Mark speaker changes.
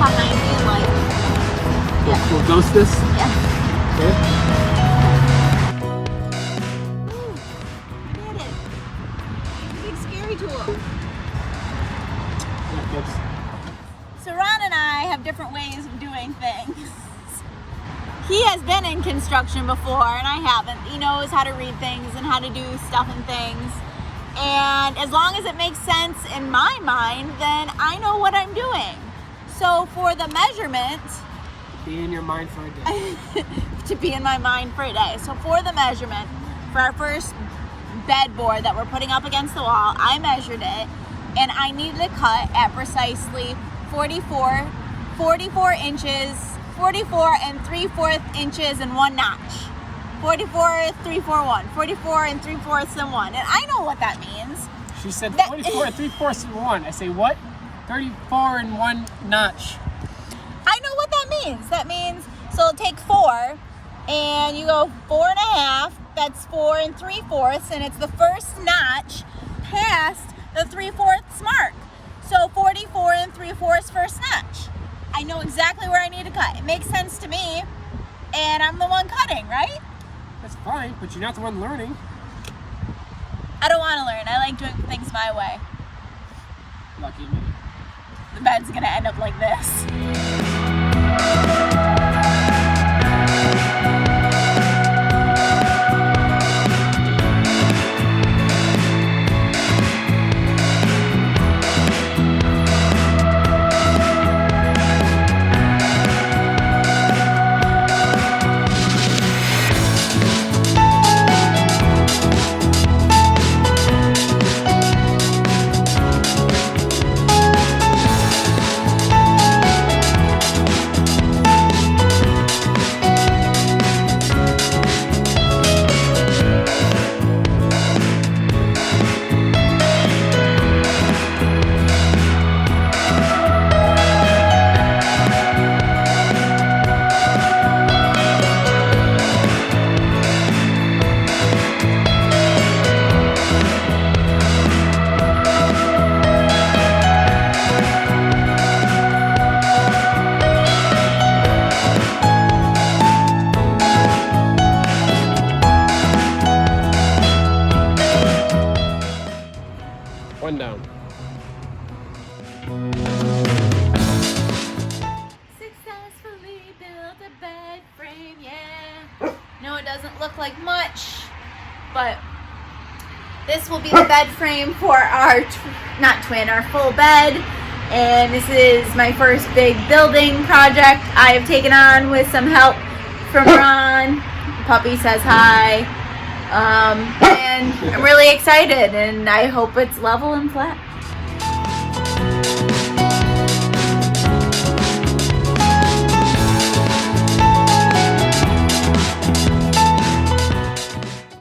Speaker 1: behind me and like, yeah.
Speaker 2: We'll ghost this?
Speaker 1: Yeah.
Speaker 2: Okay.
Speaker 1: Ooh, I did it. Big scary tool.
Speaker 2: Yeah, kids.
Speaker 1: So Ron and I have different ways of doing things. He has been in construction before and I haven't. He knows how to read things and how to do stuff and things. And as long as it makes sense in my mind, then I know what I'm doing. So for the measurement,
Speaker 2: Be in your mind for a day.
Speaker 1: to be in my mind for a day. So for the measurement, for our first bed board that we're putting up against the wall, I measured it and I needed to cut at precisely 44 inches, 44 3/4 inches and 1 notch. 44 3/4 1, 44 3/4 and 1. And I know what that means.
Speaker 2: She said 44 3/4 and 1. I say what? 34 and 1 notch.
Speaker 1: I know what that means. That means, so take 4 and you go 4 1/2. That's 4 3/4, and it's the first notch past the 3/4 mark. So 44 3/4 first notch. I know exactly where I need to cut. It makes sense to me, and I'm the one cutting, right?
Speaker 2: That's fine, but you're not the one learning.
Speaker 1: I don't want to learn. I like doing things my way.
Speaker 2: Lucky me.
Speaker 1: The bed's gonna end up like this.
Speaker 2: One down.
Speaker 1: Successfully built a bed frame, yeah. No, it doesn't look like much, but this will be the bed frame for our, our full bed. And this is my first big building project I've taken on with some help from Ron. The puppy says hi. And I'm really excited, and I hope it's level and flat.